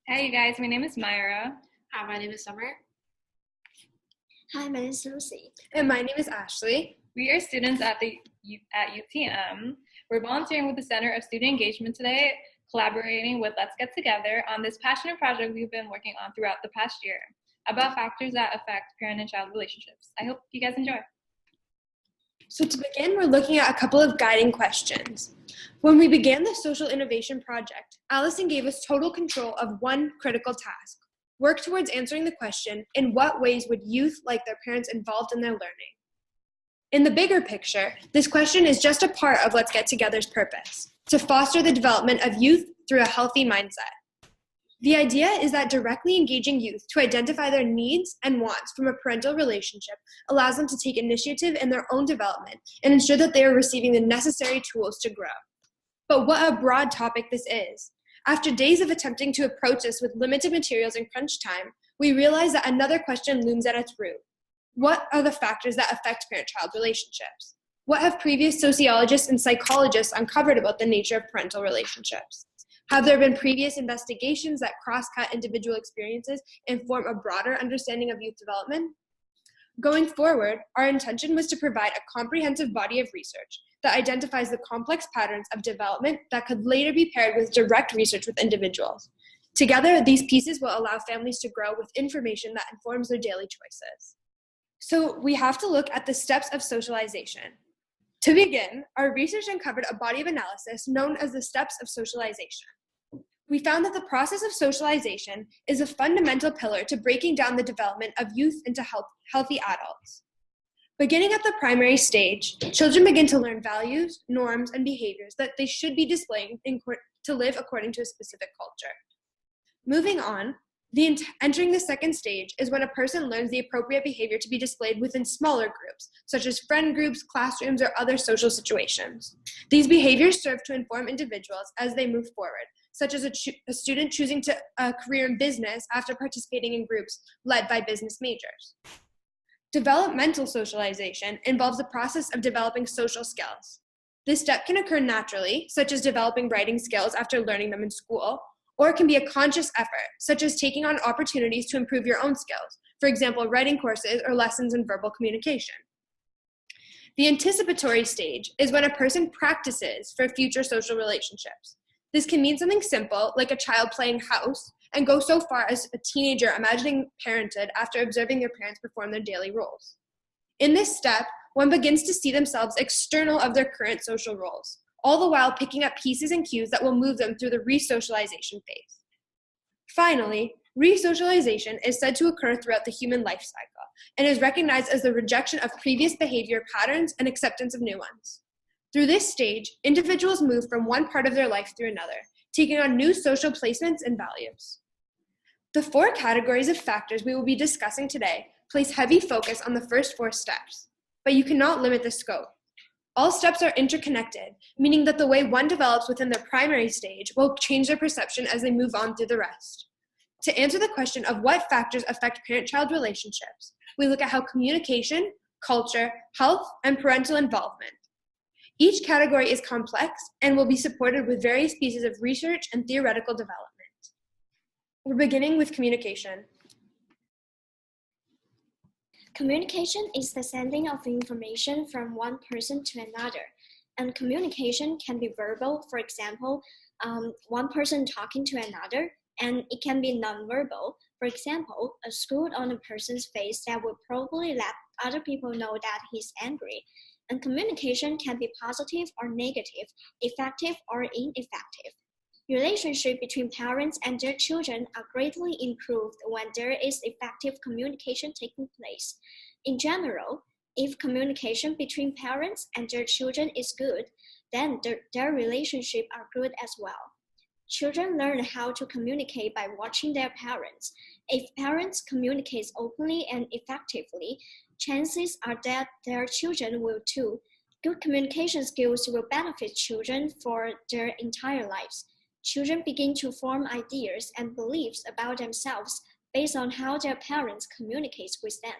Hi, you guys. My name is Myera. Hi, my name is Summer. Hi, my name is Lucy. And my name is Ashley. We are students at UTM. We're volunteering with the Center of Student Engagement today, collaborating with Let's Get Together on this passionate project we've been working on throughout the past year about factors that affect parent and child relationships. I hope you guys enjoy. So to begin, we're looking at a couple of guiding questions. When we began the Social Innovation Project, Allison gave us total control of one critical task: work towards answering the question, in what ways would youth like their parents involved in their learning? In the bigger picture, this question is just a part of Let's Get Together's purpose: to foster the development of youth through a healthy mindset. The idea is that directly engaging youth to identify their needs and wants from a parental relationship allows them to take initiative in their own development and ensure that they are receiving the necessary tools to grow. But what a broad topic this is. After days of attempting to approach this with limited materials and crunch time, we realize that another question looms at its root. What are the factors that affect parent-child relationships? What have previous sociologists and psychologists uncovered about the nature of parental relationships? Have there been previous investigations that cross-cut individual experiences and form a broader understanding of youth development? Going forward, our intention was to provide a comprehensive body of research that identifies the complex patterns of development that could later be paired with direct research with individuals. Together, these pieces will allow families to grow with information that informs their daily choices. So we have to look at the steps of socialization. To begin, our research uncovered a body of analysis known as the steps of socialization. We found that the process of socialization is a fundamental pillar to breaking down the development of youth into healthy adults. Beginning at the primary stage, children begin to learn values, norms, and behaviors that they should be displaying to live according to a specific culture. Moving on, entering the second stage is when a person learns the appropriate behavior to be displayed within smaller groups, such as friend groups, classrooms, or other social situations. These behaviors serve to inform individuals as they move forward, such as a student choosing a career in business after participating in groups led by business majors. Developmental socialization involves the process of developing social skills. This step can occur naturally, such as developing writing skills after learning them in school, or it can be a conscious effort, such as taking on opportunities to improve your own skills, for example, writing courses or lessons in verbal communication. The anticipatory stage is when a person practices for future social relationships. This can mean something simple, like a child playing house, and go so far as a teenager imagining parenthood after observing their parents perform their daily roles. In this step, one begins to see themselves external of their current social roles, all the while picking up pieces and cues that will move them through the resocialization phase. Finally, resocialization is said to occur throughout the human life cycle and is recognized as the rejection of previous behavior patterns and acceptance of new ones. Through this stage, individuals move from one part of their life through another, taking on new social placements and values. The four categories of factors we will be discussing today place heavy focus on the first four steps, but you cannot limit the scope. All steps are interconnected, meaning that the way one develops within their primary stage will change their perception as they move on through the rest. To answer the question of what factors affect parent-child relationships, we look at how communication, culture, health, and parental involvement. Each category is complex and will be supported with various pieces of research and theoretical development. We're beginning with communication. Communication is the sending of information from one person to another, and communication can be verbal, for example, one person talking to another, and it can be nonverbal, for example, a scowl on a person's face that will probably let other people know that he's angry. And communication can be positive or negative, effective or ineffective. Relationships between parents and their children are greatly improved when there is effective communication taking place. In general, if communication between parents and their children is good, then their relationships are good as well. Children learn how to communicate by watching their parents. If parents communicate openly and effectively, chances are that their children will too. Good communication skills will benefit children for their entire lives. Children begin to form ideas and beliefs about themselves based on how their parents communicate with them.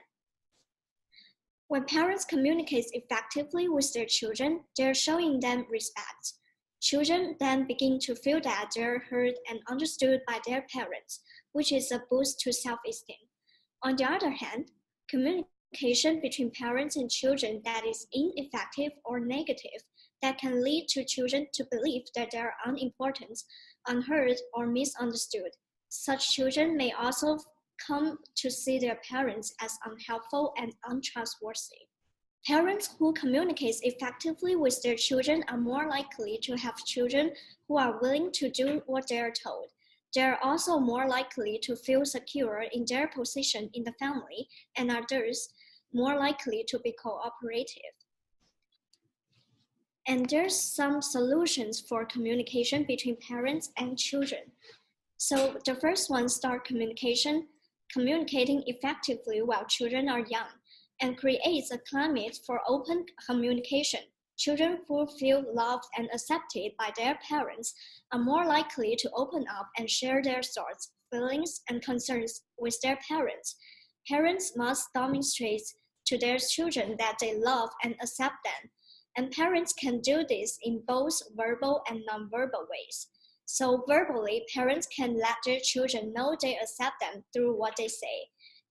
When parents communicate effectively with their children, they're showing them respect. Children then begin to feel that they're heard and understood by their parents, which is a boost to self-esteem. On the other hand, communication between parents and children that is ineffective or negative that can lead to children to believe that they are unimportant, unheard, or misunderstood. Such children may also come to see their parents as unhelpful and untrustworthy. Parents who communicate effectively with their children are more likely to have children who are willing to do what they are told. They are also more likely to feel secure in their position in the family and are thus more likely to be cooperative. And there's some solutions for communication between parents and children. So the first one, start communicating effectively while children are young, and creates a climate for open communication. Children who feel loved and accepted by their parents are more likely to open up and share their thoughts, feelings, and concerns with their parents. Parents must demonstrate to their children that they love and accept them, and parents can do this in both verbal and nonverbal ways. So verbally, parents can let their children know they accept them through what they say.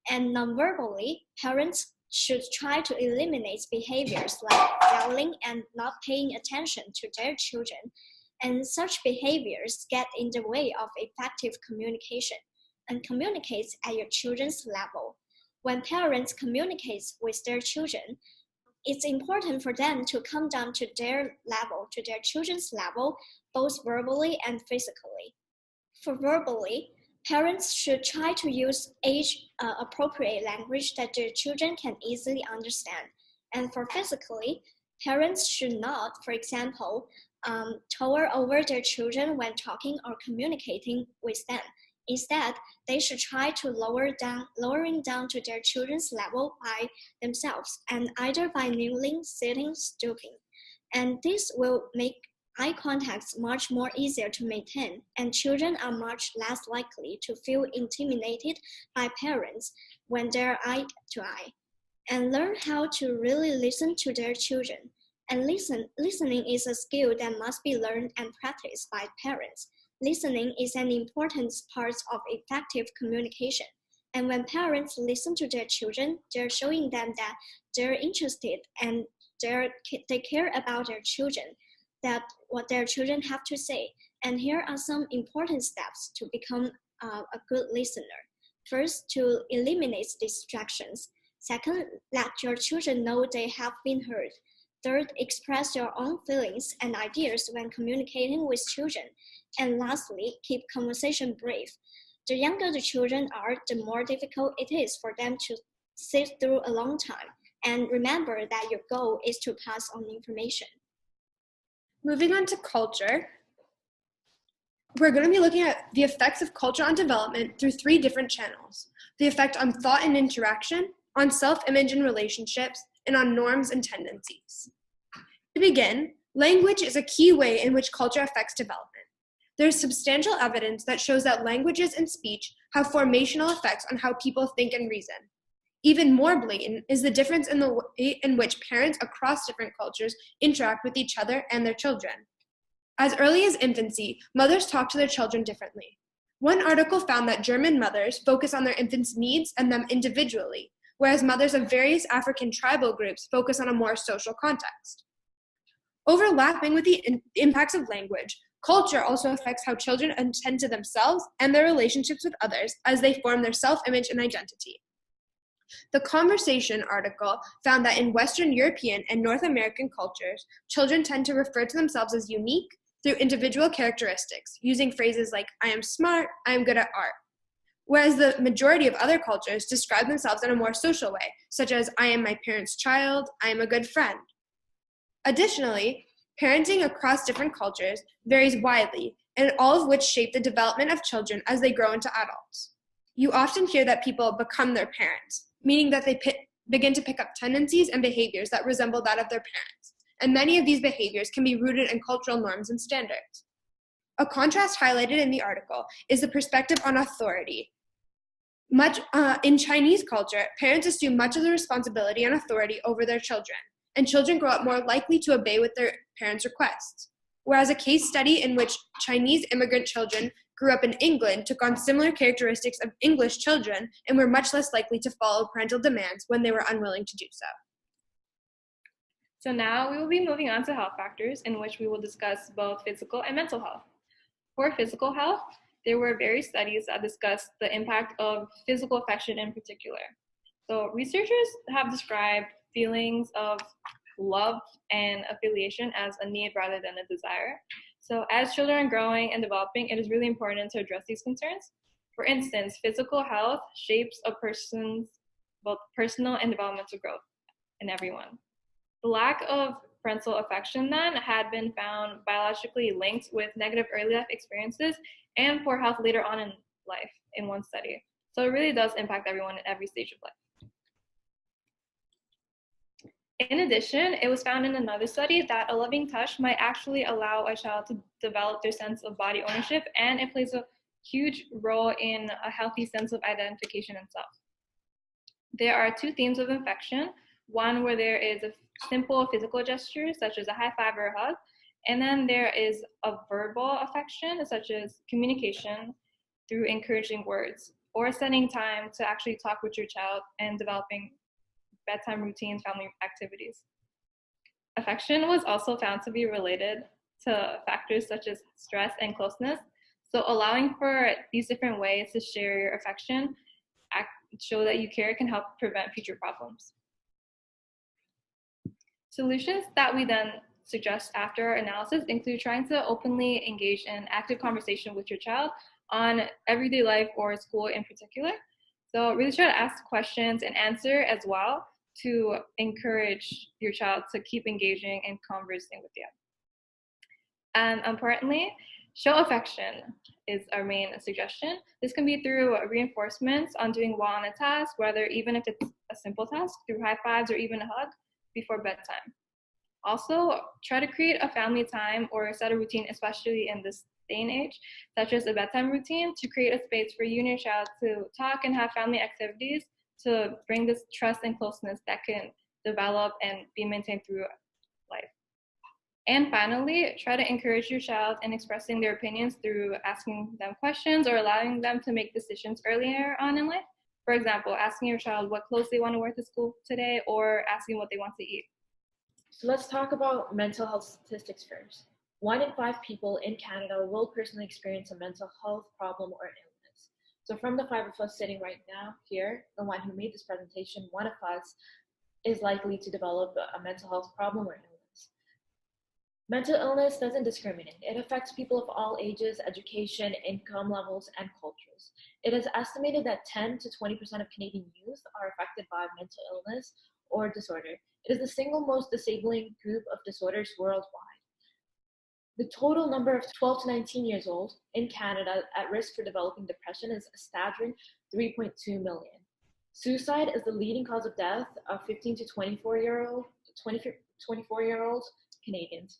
And nonverbally, parents should try to eliminate behaviors like yelling and not paying attention to their children. And such behaviors get in the way of effective communication, and communicates at your children's level. When parents communicate with their children, it's important for them to come down to their level, to their children's level, both verbally and physically. For verbally, parents should try to use age-appropriate language that their children can easily understand. And for physically, parents should not, for example, tower over their children when talking or communicating with them. Instead, they should try to lowering down to their children's level by themselves, and either by kneeling, sitting, stooping. And this will make eye contact much more easier to maintain, and children are much less likely to feel intimidated by parents when they're eye to eye. And learn how to really listen to their children. And listening is a skill that must be learned and practiced by parents. Listening is an important part of effective communication. And when parents listen to their children, they're showing them that they're interested and they care about their children, that what their children have to say. And here are some important steps to become a good listener. First, to eliminate distractions. Second, let your children know they have been heard. Third, express your own feelings and ideas when communicating with children. And lastly, keep conversation brief. The younger the children are, the more difficult it is for them to sit through a long time. And remember that your goal is to pass on information. Moving on to culture, we're going to be looking at the effects of culture on development through 3 different channels: the effect on thought and interaction, on self-image and relationships, and on norms and tendencies. To begin, language is a key way in which culture affects development. There is substantial evidence that shows that languages and speech have formational effects on how people think and reason. Even more blatant is the difference in the way in which parents across different cultures interact with each other and their children. As early as infancy, mothers talk to their children differently. One article found that German mothers focus on their infants' needs and them individually, whereas mothers of various African tribal groups focus on a more social context. Overlapping with the impacts of language, culture also affects how children attend to themselves and their relationships with others as they form their self-image and identity. The Conversation article found that in Western European and North American cultures, children tend to refer to themselves as unique through individual characteristics, using phrases like, I am smart, I am good at art. Whereas the majority of other cultures describe themselves in a more social way, such as, I am my parents' child, I am a good friend. Additionally, parenting across different cultures varies widely, and all of which shape the development of children as they grow into adults. You often hear that people become their parents, meaning that they begin to pick up tendencies and behaviors that resemble that of their parents, and many of these behaviors can be rooted in cultural norms and standards. A contrast highlighted in the article is the perspective on authority. In Chinese culture, parents assume much of the responsibility and authority over their children, and children grow up more likely to obey with their parents' requests. whereas a case study in which Chinese immigrant children grew up in England took on similar characteristics of English children and were much less likely to follow parental demands when they were unwilling to do so. So now we will be moving on to health factors, in which we will discuss both physical and mental health. For physical health, there were various studies that discussed the impact of physical affection in particular. So researchers have described feelings of love and affiliation as a need rather than a desire. So as children are growing and developing, it is really important to address these concerns. For instance, physical health shapes a person's both personal and developmental growth in everyone. The lack of parental affection then had been found biologically linked with negative early life experiences and poor health later on in life in one study. So it really does impact everyone at every stage of life. In addition, it was found in another study that a loving touch might actually allow a child to develop their sense of body ownership, and it plays a huge role in a healthy sense of identification and self. There are two themes of affection, one where there is a simple physical gesture, such as a high five or a hug, and then there is a verbal affection, such as communication through encouraging words, or setting time to actually talk with your child and developing bedtime routines, family activities. Affection was also found to be related to factors such as stress and closeness. So allowing for these different ways to share your affection, show that you care, can help prevent future problems. Solutions that we then suggest after our analysis include trying to openly engage in active conversation with your child on everyday life or school in particular. So really try to ask questions and answer as well to encourage your child to keep engaging and conversing with you. And importantly, show affection is our main suggestion. This can be through reinforcements on doing well on a task, whether even if it's a simple task, through high fives or even a hug before bedtime. Also, try to create a family time or set a routine, especially in this day and age, such as a bedtime routine, to create a space for you and your child to talk and have family activities to bring this trust and closeness that can develop and be maintained through life. And finally, try to encourage your child in expressing their opinions through asking them questions or allowing them to make decisions earlier on in life. For example, asking your child what clothes they want to wear to school today, or asking what they want to eat. So let's talk about mental health statistics first. 1 in 5 people in Canada will personally experience a mental health problem or illness. So from the 5 of us sitting right now here, the one who made this presentation, one of us is likely to develop a mental health problem or illness. Mental illness doesn't discriminate. It affects people of all ages, education, income levels, and cultures. It is estimated that 10 to 20% of Canadian youth are affected by mental illness or disorder. It is the single most disabling group of disorders worldwide. The total number of 12 to 19 years old in Canada at risk for developing depression is a staggering 3.2 million. Suicide is the leading cause of death of 15 to 24-year-old Canadians.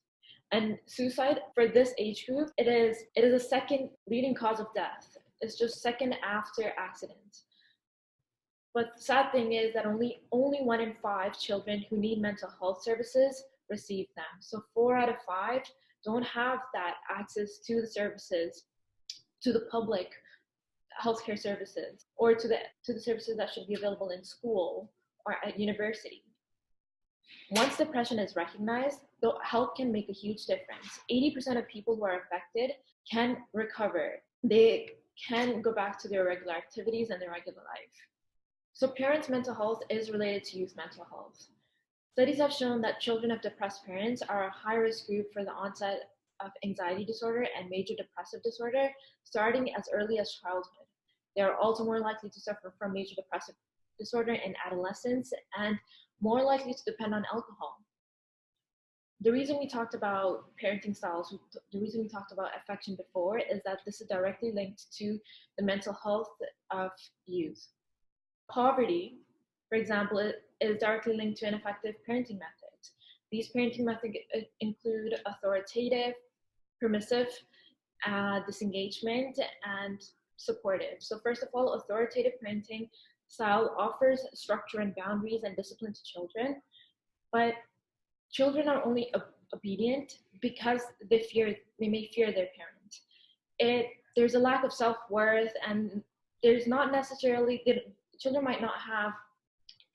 And suicide for this age group, it is a second leading cause of death. It's just second after accidents. But the sad thing is that only 1 in 5 children who need mental health services receive them. So 4 out of 5 don't have that access to the services, to the public healthcare services, or to the services that should be available in school or at university. Once depression is recognized, though, help can make a huge difference. 80% of people who are affected can recover. They can go back to their regular activities and their regular life. So parents' mental health is related to youth mental health. Studies have shown that children of depressed parents are a high-risk group for the onset of anxiety disorder and major depressive disorder starting as early as childhood. They are also more likely to suffer from major depressive disorder in adolescence and more likely to depend on alcohol. The reason we talked about parenting styles, the reason we talked about affection before, is that this is directly linked to the mental health of youth. Poverty, for example, is directly linked to ineffective parenting methods. These parenting methods include authoritative, permissive, disengagement, and supportive. So first of all, authoritative parenting style offers structure and boundaries and discipline to children, but children are only obedient because they may fear their parent. There's a lack of self-worth, and there's not necessarily, the children might not have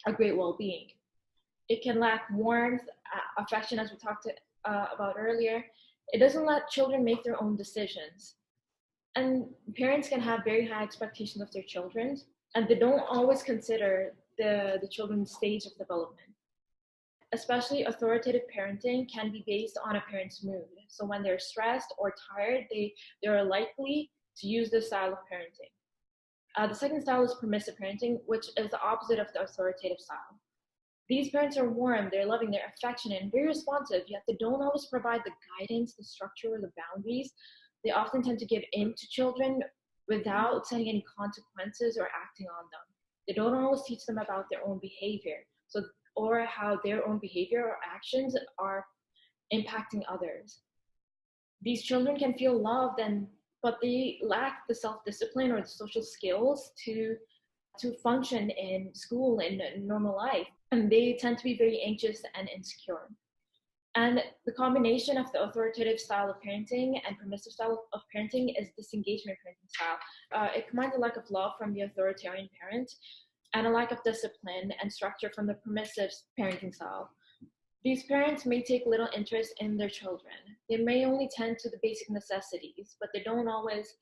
a great well-being. It can lack warmth, affection, as we talked about earlier. It doesn't let children make their own decisions. And parents can have very high expectations of their children, and they don't always consider the children's stage of development. Especially authoritative parenting can be based on a parent's mood. So when they're stressed or tired, they're likely to use this style of parenting. The second style is permissive parenting, which is the opposite of the authoritative style. These parents are warm, they're loving, they're affectionate, and very responsive, yet they don't always provide the guidance, the structure, or the boundaries. They often tend to give in to children without setting any consequences or acting on them. They don't always teach them about their own behavior, or how their own behavior or actions are impacting others. These children can feel loved, but they lack the self-discipline or the social skills to function in school and in normal life. And they tend to be very anxious and insecure. And the combination of the authoritative style of parenting and permissive style of parenting is disengagement parenting style. It combines a lack of love from the authoritarian parent and a lack of discipline and structure from the permissive parenting style. These parents may take little interest in their children. They may only tend to the basic necessities, but they don't always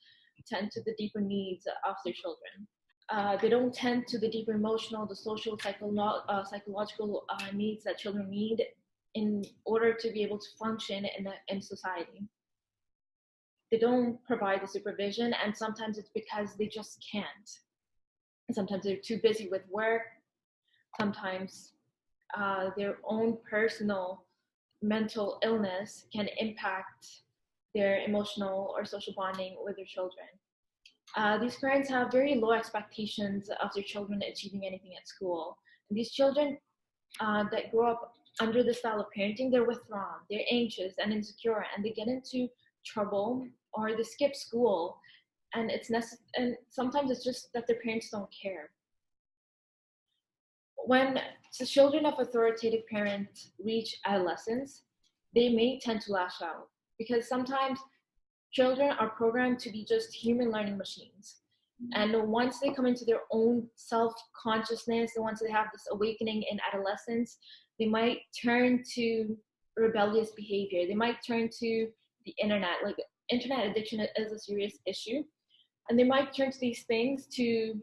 tend to the deeper needs of their children. They don't tend to the deeper emotional, the social, psychological needs that children need in order to be able to function in society. They don't provide the supervision, and sometimes it's because they just can't. Sometimes they're too busy with work. Sometimes their own personal mental illness can impact their emotional or social bonding with their children. These parents have very low expectations of their children achieving anything at school. And these children that grow up under this style of parenting, they're withdrawn, they're anxious and insecure, and they get into trouble or they skip school. And and sometimes it's just that their parents don't care. When the children of authoritative parents reach adolescence, they may tend to lash out because sometimes children are programmed to be just human learning machines. And once they come into their own self-consciousness, and once they have this awakening in adolescence, they might turn to rebellious behavior. They might turn to the internet. Like, internet addiction is a serious issue. And they might turn to these things to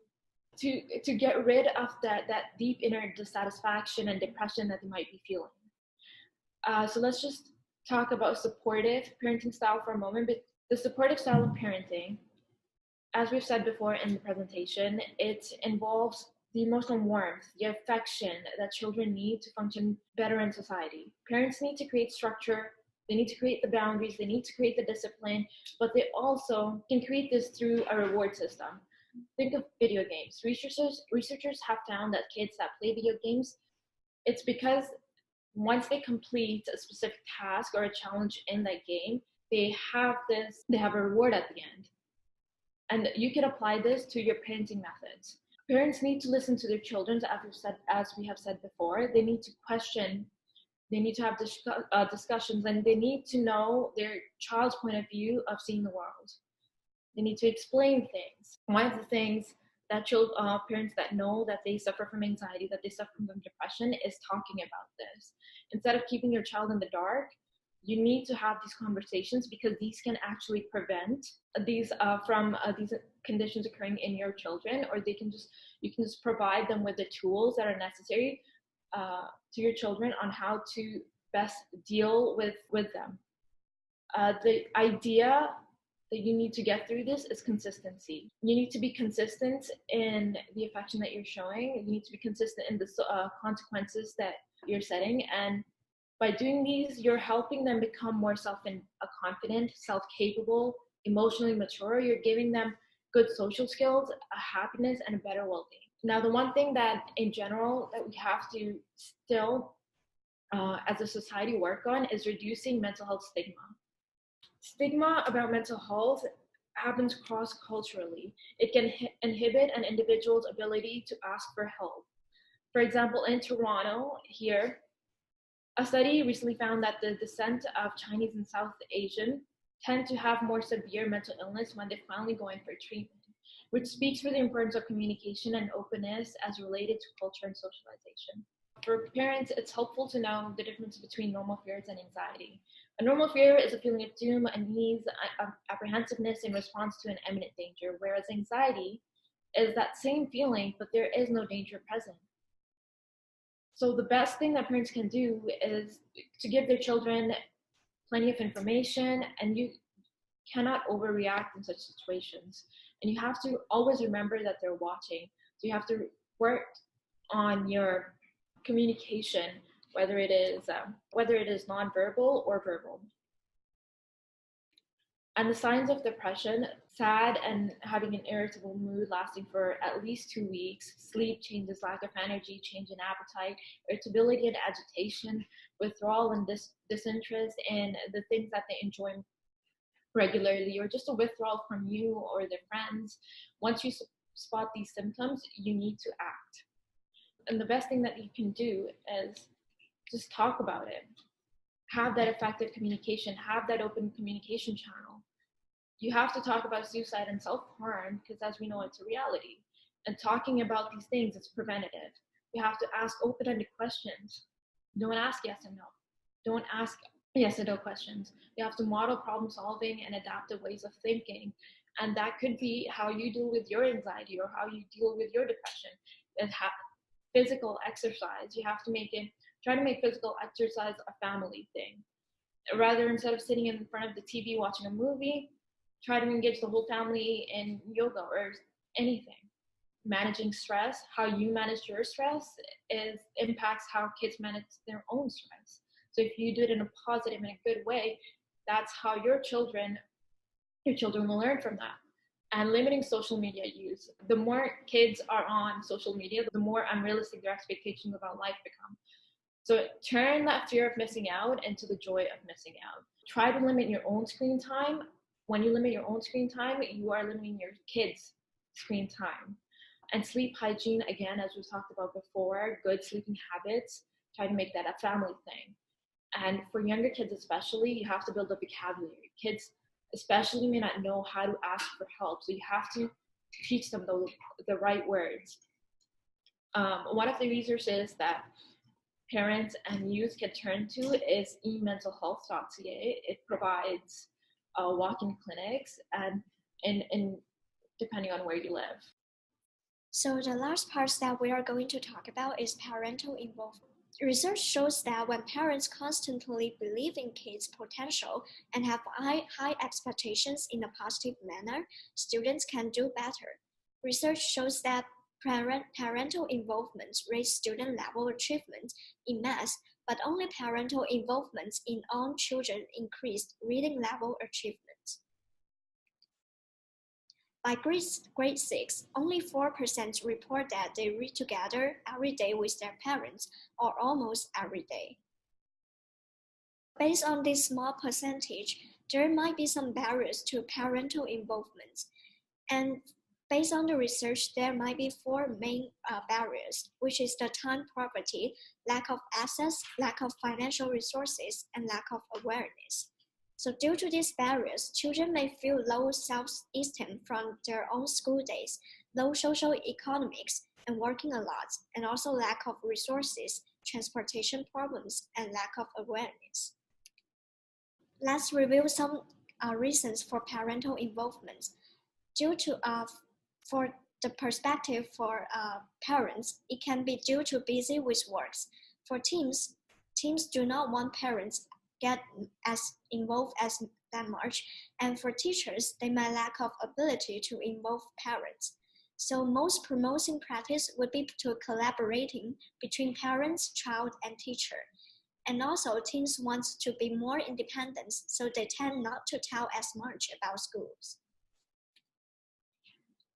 get rid of that deep inner dissatisfaction and depression that they might be feeling. So let's just talk about supportive parenting style for a moment. But the supportive style of parenting, as we've said before in the presentation, it involves the emotional warmth, the affection that children need to function better in society. Parents need to create structure, they need to create the boundaries, they need to create the discipline, but they also can create this through a reward system. Think of video games. Researchers have found that kids that play video games, it's because once they complete a specific task or a challenge in that game, they have a reward at the end. And you can apply this to your parenting methods. Parents need to listen to their children, as we have said before. They need to question, they need to have discussions, and they need to know their child's point of view of seeing the world. They need to explain things. One of the things that parents that know that they suffer from anxiety, that they suffer from depression, is talking about this. Instead of keeping your child in the dark, you need to have these conversations, because these can actually prevent these conditions occurring in your children, or you can just provide them with the tools that are necessary to your children on how to best deal with them. The idea that you need to get through this is consistency. You need to be consistent in the affection that you're showing. You need to be consistent in the consequences that you're setting. And by doing these, you're helping them become more self-confident, self-capable, emotionally mature. You're giving them good social skills, a happiness, and a better well-being. Now, the one thing that in general that we have to still, as a society, work on is reducing mental health stigma. Stigma about mental health happens cross-culturally. It can inhibit an individual's ability to ask for help. For example, in Toronto here, A study recently found that the descent of Chinese and South Asian tend to have more severe mental illness when they finally go in for treatment, which speaks for the importance of communication and openness as related to culture and socialization. For parents, it's helpful to know the difference between normal fears and anxiety. A normal fear is a feeling of doom, unease, apprehensiveness in response to an imminent danger, whereas anxiety is that same feeling, but there is no danger present. So the best thing that parents can do is to give their children plenty of information, and you cannot overreact in such situations. And you have to always remember that they're watching. So you have to work on your communication, whether it is nonverbal or verbal. And the signs of depression: sad and having an irritable mood lasting for at least 2 weeks, sleep changes, lack of energy, change in appetite, irritability and agitation, withdrawal and disinterest in the things that they enjoy regularly, or just a withdrawal from you or their friends. Once you spot these symptoms, you need to act. And the best thing that you can do is just talk about it. Have that effective communication, have that open communication channel. You have to talk about suicide and self-harm because, as we know, it's a reality. And talking about these things is preventative. You have to ask open-ended questions. Don't ask yes and no. Don't ask yes and no questions. You have to model problem solving and adaptive ways of thinking. And that could be how you deal with your anxiety or how you deal with your depression. And physical exercise. You have to try to make physical exercise a family thing. Rather, instead of sitting in front of the TV watching a movie, try to engage the whole family in yoga or anything. Managing stress, how you manage your stress impacts how kids manage their own stress. So if you do it in a positive and a good way, that's how your children will learn from that. And limiting social media use. The more kids are on social media, the more unrealistic their expectations about life become. So turn that fear of missing out into the joy of missing out. Try to limit your own screen time. When you limit your own screen time, you are limiting your kids' screen time. And sleep hygiene, again, as we've talked about before, good sleeping habits, try to make that a family thing. And for younger kids especially, you have to build a vocabulary. Kids especially may not know how to ask for help, so you have to teach them the right words. One of the resources that parents and youth can turn to is ementalhealth.ca. It provides walk-in clinics and depending on where you live. So the last part that we are going to talk about is parental involvement. Research shows that when parents constantly believe in kids' potential and have high expectations in a positive manner, students can do better. Research shows that parental involvement raise student level achievement in math, but only parental involvement in own children increased reading level achievement. By grade 6, only 4% report that they read together every day with their parents, or almost every day. Based on this small percentage, there might be some barriers to parental involvement. And based on the research, there might be 4 main barriers, which is the time poverty, lack of access, lack of financial resources, and lack of awareness. So due to these barriers, children may feel low self-esteem from their own school days, low social economics, and working a lot, and also lack of resources, transportation problems, and lack of awareness. Let's review some reasons for parental involvement. Due to for the perspective for parents, it can be due to busy with works. For teams do not want parents get as involved as that much, and for teachers, they might lack of ability to involve parents. So most promoting practice would be to collaborating between parents, child, and teacher. And also teens want to be more independent, so they tend not to tell as much about schools.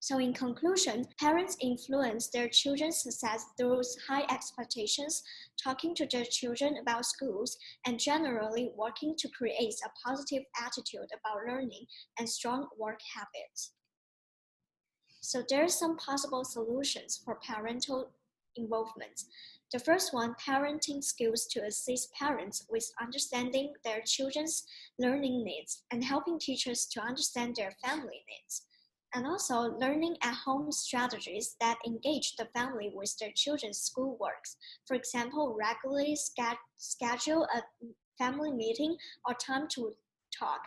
So in conclusion, parents influence their children's success through high expectations, talking to their children about schools, and generally working to create a positive attitude about learning and strong work habits. So there are some possible solutions for parental involvement. The first one, parenting skills to assist parents with understanding their children's learning needs and helping teachers to understand their family needs. And also learning at home strategies that engage the family with their children's schoolwork. For example, regularly schedule a family meeting or time to talk.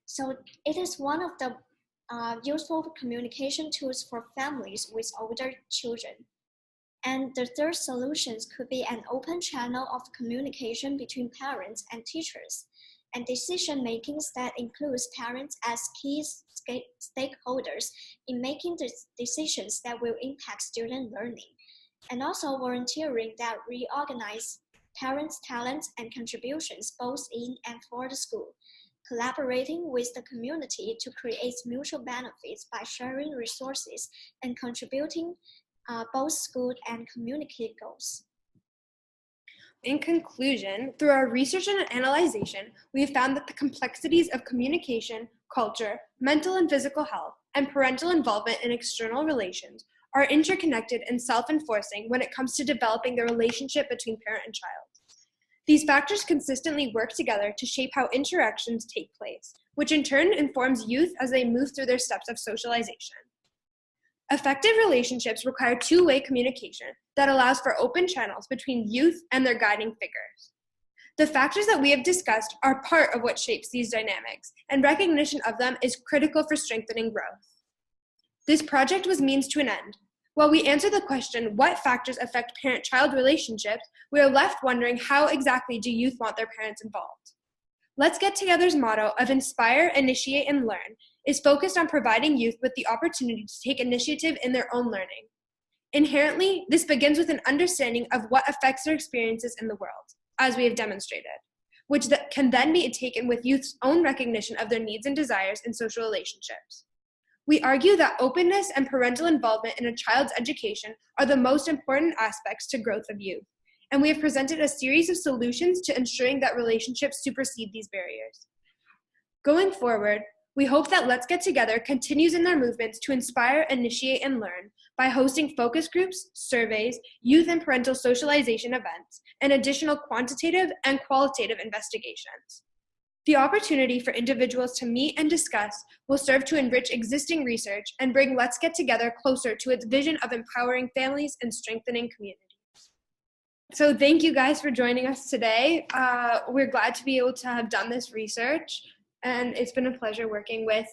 So it is one of the useful communication tools for families with older children. And the third solutions could be an open channel of communication between parents and teachers, and decision makings that includes parents as key stakeholders in making the decisions that will impact student learning, and also volunteering that reorganize parents' talents and contributions both in and for the school, collaborating with the community to create mutual benefits by sharing resources and contributing both school and community goals. In conclusion, through our research and analysis, we have found that the complexities of communication, culture, mental and physical health, and parental involvement in external relations are interconnected and self-enforcing when it comes to developing the relationship between parent and child. These factors consistently work together to shape how interactions take place, which in turn informs youth as they move through their steps of socialization. Effective relationships require two-way communication that allows for open channels between youth and their guiding figures. The factors that we have discussed are part of what shapes these dynamics, and recognition of them is critical for strengthening growth. This project was means to an end. While we answer the question, what factors affect parent-child relationships, we are left wondering how exactly do youth want their parents involved? Let's Get Together's motto of inspire, initiate, and learn is focused on providing youth with the opportunity to take initiative in their own learning. Inherently, this begins with an understanding of what affects their experiences in the world, as we have demonstrated, which can then be taken with youth's own recognition of their needs and desires in social relationships. We argue that openness and parental involvement in a child's education are the most important aspects to growth of youth, and we have presented a series of solutions to ensuring that relationships supersede these barriers. Going forward, we hope that Let's Get Together continues in their movements to inspire, initiate, and learn by hosting focus groups, surveys, youth and parental socialization events, and additional quantitative and qualitative investigations. The opportunity for individuals to meet and discuss will serve to enrich existing research and bring Let's Get Together closer to its vision of empowering families and strengthening communities. So thank you guys for joining us today. We're glad to be able to have done this research, and it's been a pleasure working with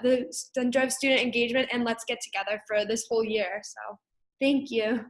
the Center of Student Engagement and Let's Get Together for this whole year. So thank you.